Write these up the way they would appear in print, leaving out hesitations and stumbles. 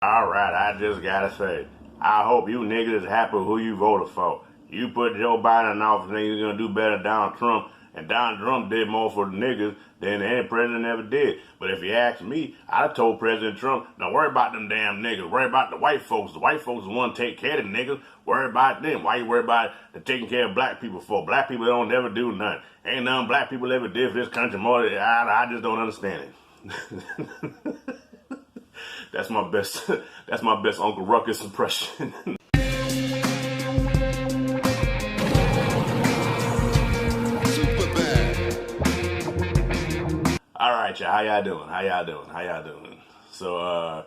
All right, I just gotta say, I hope you niggas is happy who you voted for. You put Joe Biden in office, and he's gonna do better than Donald Trump, and Donald Trump did more for the niggas than any president ever did. But if you ask me, I'd have told President Trump, don't worry about them damn niggas, worry about the white folks. The white folks want to take care of the niggas, worry about them. Why you worry about the taking care of black people for? Black people don't ever do nothing. Ain't nothing black people ever did for this country more than I just don't understand it. That's my best. That's my best Uncle Ruckus impression. All right, y'all. How y'all doing? How y'all doing? So,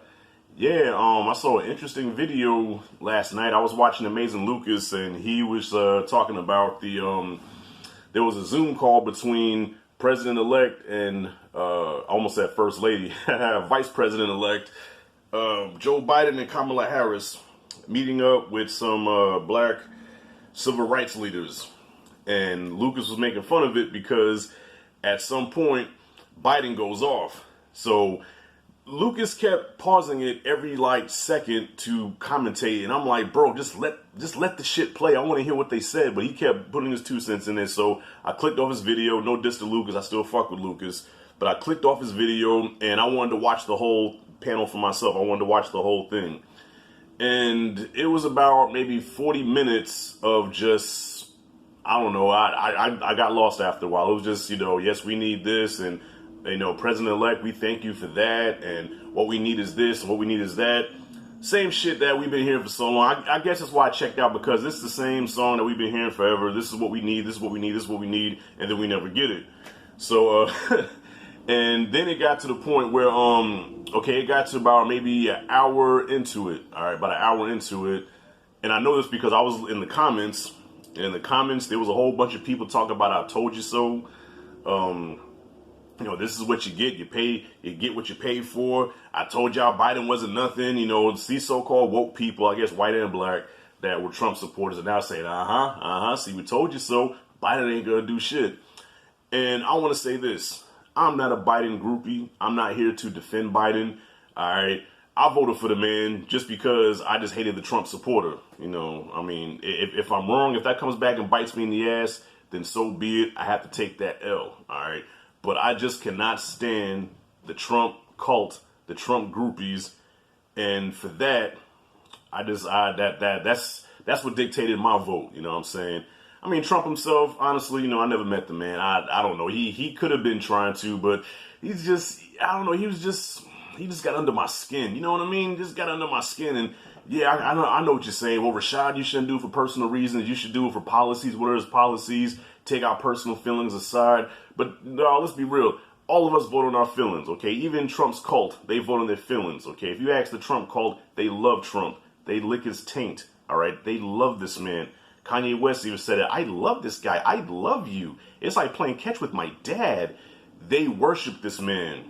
yeah. I saw an interesting video last night. I was watching Amazing Lucas, and he was talking about there was a Zoom call between President-elect and almost said First Lady, Vice President-elect Joe Biden and Kamala Harris meeting up with some black civil rights leaders. And Lucas was making fun of it because at some point Biden goes off. So Lucas kept pausing it every second to commentate, and I'm like, bro, just let the shit play. I want to hear what they said, but he kept putting his 2 cents in there. So I clicked off his video. No diss to Lucas, I still fuck with Lucas, but I clicked off his video and I wanted to watch the whole panel for myself. I wanted to watch the whole thing, and it was about maybe 40 minutes of just, I don't know. I got lost after a while. It was just, yes, we need this, and President-elect, we thank you for that, and what we need is this, and what we need is that. Same shit that we've been hearing for so long. I guess that's why I checked out, because this is the same song that we've been hearing forever. This is what we need, this is what we need, this is what we need, and then we never get it. So, and then it got to the point where, it got to about maybe an hour into it. All right, about an hour into it. And I know this because I was in the comments. And in the comments, there was a whole bunch of people talking about I told you so. This is what you get. You get what you pay for. I told y'all Biden wasn't nothing. These so-called woke people, I guess white and black, that were Trump supporters are now saying, see, we told you so. Biden ain't gonna do shit. And I want to say this. I'm not a Biden groupie. I'm not here to defend Biden. All right. I voted for the man just because I just hated the Trump supporter. If I'm wrong, if that comes back and bites me in the ass, then so be it. I have to take that L. All right. But I just cannot stand the Trump cult, the Trump groupies. And for that, that's what dictated my vote. You know what I'm saying? Trump himself, honestly, I never met the man. I don't know. He could have been trying to, but he's just, I don't know. He just got under my skin. You know what I mean? Just got under my skin. And yeah, I know what you're saying. Well, Rashad, you shouldn't do it for personal reasons. You should do it for policies. What are his policies? Take our personal feelings aside. But no, let's be real. All of us vote on our feelings, okay? Even Trump's cult, they vote on their feelings, okay? If you ask the Trump cult, they love Trump. They lick his taint, all right? They love this man. Kanye West even said it. I love this guy. I love you. It's like playing catch with my dad. They worship this man.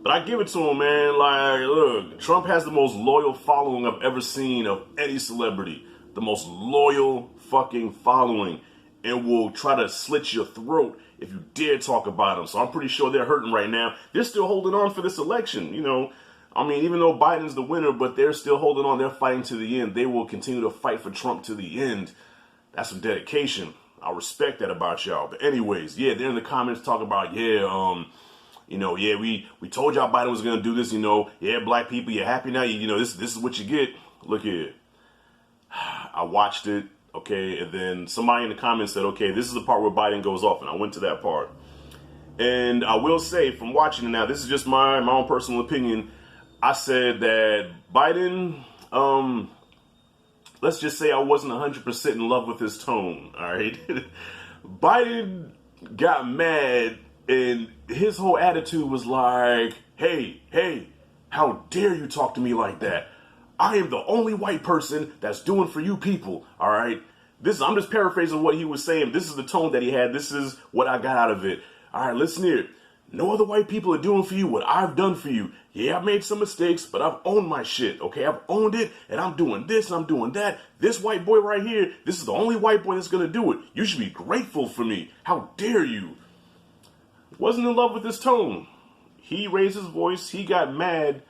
But I give it to him, man. Look, Trump has the most loyal following I've ever seen of any celebrity. The most loyal fucking following. And will try to slit your throat if you dare talk about him. So I'm pretty sure they're hurting right now. They're still holding on for this election, even though Biden's the winner, but they're still holding on. They're fighting to the end. They will continue to fight for Trump to the end. That's some dedication. I respect that about y'all. But anyways, yeah, they're in the comments talking about, we told y'all Biden was going to do this, black people, you're happy now, this is what you get. Look here. I watched it, okay, and then somebody in the comments said, okay, this is the part where Biden goes off, and I went to that part. And I will say, from watching it now, this is just my own personal opinion, I said that Biden, let's just say I wasn't 100% in love with his tone, all right? Biden got mad, and his whole attitude was like, hey, how dare you talk to me like that? I am the only white person that's doing for you people, all right? I'm just paraphrasing what he was saying. This is the tone that he had. This is what I got out of it. All right, listen here. No other white people are doing for you what I've done for you. Yeah, I made some mistakes, but I've owned my shit, okay? I've owned it, and I'm doing this, and I'm doing that. This white boy right here, this is the only white boy that's going to do it. You should be grateful for me. How dare you? Wasn't in love with his tone. He raised his voice. He got mad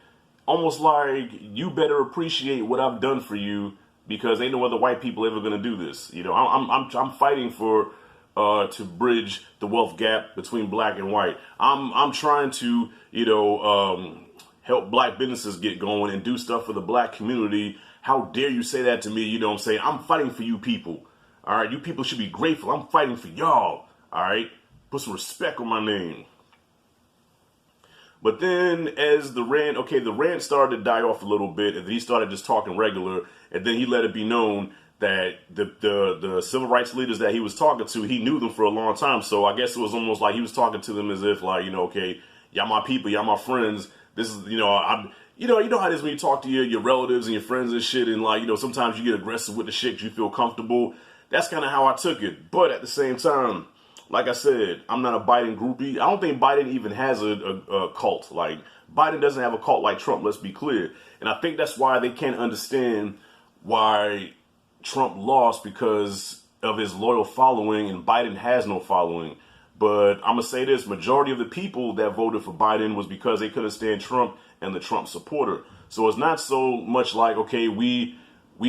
almost like you better appreciate what I've done for you because ain't no other white people ever gonna do this. You know, I'm fighting for to bridge the wealth gap between black and white. I'm trying to, you know, help black businesses get going and do stuff for the black community. How dare you say that to me? You know what I'm saying? I'm fighting for you people. All right, you people should be grateful. I'm fighting for y'all. All right, put some respect on my name. But then as the rant started to die off a little bit, and then he started just talking regular, and then he let it be known that the civil rights leaders that he was talking to, he knew them for a long time. So I guess it was almost like he was talking to them as if like, you know, okay, y'all my people, y'all my friends. This is, you know, you know how it is when you talk to your relatives and your friends and shit, and like, you know, sometimes you get aggressive with the shit, you feel comfortable. That's kind of how I took it. But at the same time, like I said, I'm not a Biden groupie. I don't think Biden even has a cult. Like, Biden doesn't have a cult like Trump, let's be clear. And I think that's why they can't understand why Trump lost, because of his loyal following, and Biden has no following. But I'm going to say this, majority of the people that voted for Biden was because they couldn't stand Trump and the Trump supporter. So it's not so much like, okay, we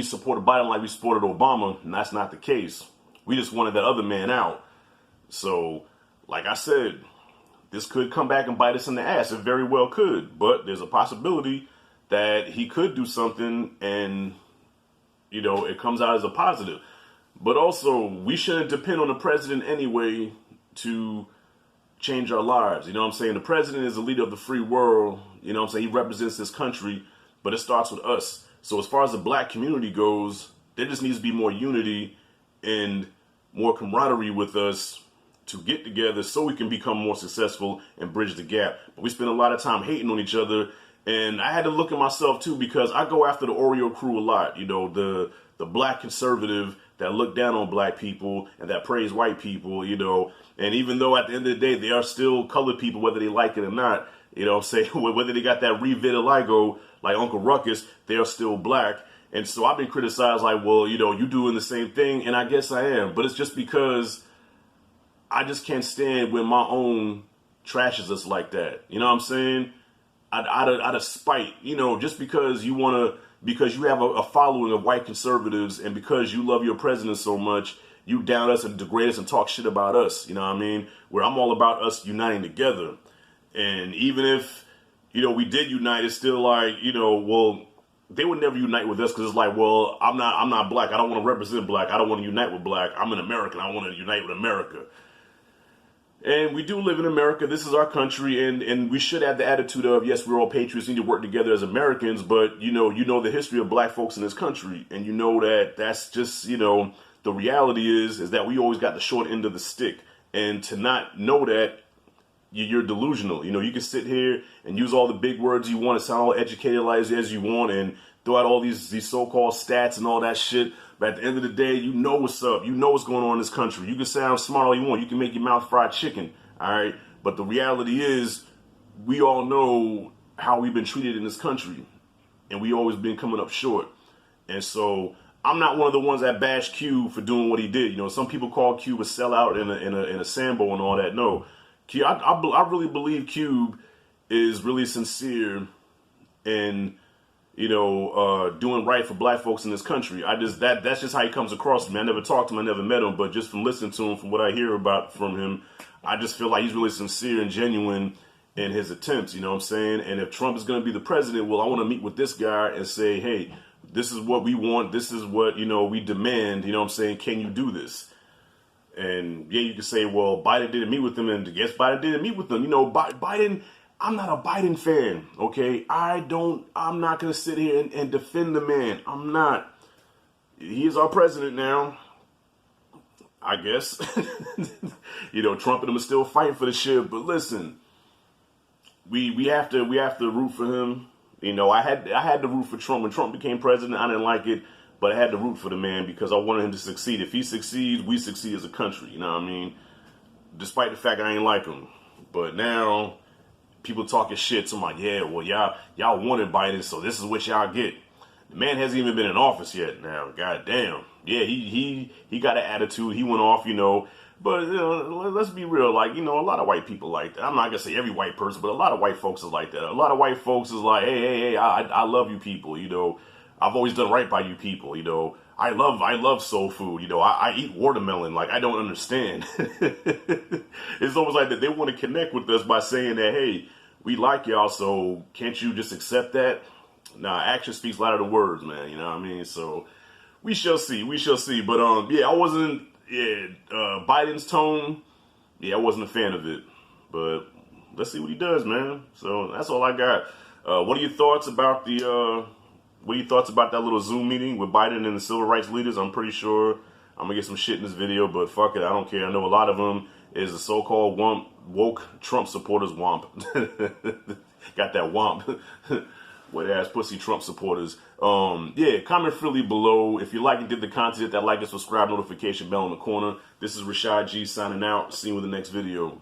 supported Biden like we supported Obama, and that's not the case. We just wanted that other man out. So, like I said, this could come back and bite us in the ass. It very well could. But there's a possibility that he could do something and, you know, it comes out as a positive. But also, we shouldn't depend on the president anyway to change our lives. You know what I'm saying? The president is the leader of the free world. You know what I'm saying? He represents this country, but it starts with us. So as far as the black community goes, there just needs to be more unity and more camaraderie with us to get together so we can become more successful and bridge the gap. But we spend a lot of time hating on each other. And I had to look at myself too, because I go after the Oreo crew a lot. You know, the black conservative that look down on black people and that praise white people, you know. And even though at the end of the day, they are still colored people, whether they like it or not, you know what I'm saying? Whether they got that revitiligo like Uncle Ruckus, they are still black. And so I've been criticized like, well, you know, you doing the same thing. And I guess I am. But it's just because I just can't stand when my own trashes us like that. You know what I'm saying? Out of spite, you know, just because you have a following of white conservatives, and because you love your president so much, you down us and degrade us and talk shit about us. You know what I mean? Where I'm all about us uniting together. And even if, you know, we did unite, it's still like, you know, well, they would never unite with us because it's like, well, I'm not black. I don't want to represent black. I don't want to unite with black. I'm an American. I want to unite with America. And we do live in America. This is our country, and we should have the attitude of, yes, we're all patriots, need to work together as Americans, but you know the history of black folks in this country, and you know that that's just, you know, the reality is that we always got the short end of the stick. And to not know that, you're delusional. You know, you can sit here and use all the big words you want to sound all educated as you want and throw out all these so-called stats and all that shit. But at the end of the day, you know what's up. You know what's going on in this country. You can sound smart all you want. You can make your mouth fried chicken. All right. But the reality is, we all know how we've been treated in this country, and we always been coming up short. And so I'm not one of the ones that bash Cube for doing what he did. You know, some people call Cube a sellout and a Sambo and all that. No, Cube, I really believe Cube is really sincere in, you know, doing right for black folks in this country. That's just how he comes across to me. I never talked to him, I never met him, but just from listening to him, from what I hear about from him, I just feel like he's really sincere and genuine in his attempts, you know what I'm saying? And if Trump is going to be the president, well, I want to meet with this guy and say, hey, this is what we want. This is what, you know, we demand, you know what I'm saying? Can you do this? And yeah, you can say, well, Biden didn't meet with him, and yes, Biden didn't meet with them. You know, Biden, I'm not a Biden fan, okay? I'm not going to sit here and defend the man. I'm not. He is our president now, I guess. You know, Trump and him are still fighting for the shit, but listen, we have to root for him. You know, I had to root for Trump when Trump became president. I didn't like it, but I had to root for the man because I wanted him to succeed. If he succeeds, we succeed as a country. You know what I mean? Despite the fact I ain't like him, but now people talking shit. So I'm like, yeah, well, y'all wanted Biden, so this is what y'all get. The man hasn't even been in office yet. Now, goddamn, yeah, he got an attitude. He went off, you know. But you know, let's be real. Like, you know, a lot of white people like that. I'm not gonna say every white person, but a lot of white folks is like that. A lot of white folks is like, hey, I love you people. You know, I've always done right by you people. You know, I love soul food. You know, I eat watermelon. Like, I don't understand. It's almost like that they want to connect with us by saying that, hey, we like y'all, so can't you just accept that? Nah, action speaks louder than words, man. You know what I mean? So we shall see. We shall see. But yeah, I wasn't. Yeah, Biden's tone. Yeah, I wasn't a fan of it. But let's see what he does, man. So that's all I got. What are your thoughts about the? What are your thoughts about that little Zoom meeting with Biden and the civil rights leaders? I'm pretty sure I'm gonna get some shit in this video, but fuck it, I don't care. I know a lot of them is the so-called woke Trump supporters. Womp. Got that womp. Wet ass pussy Trump supporters. Yeah, comment freely below. If you like and did the content, hit that like and subscribe notification bell in the corner. This is Rashad G signing out. See you in the next video.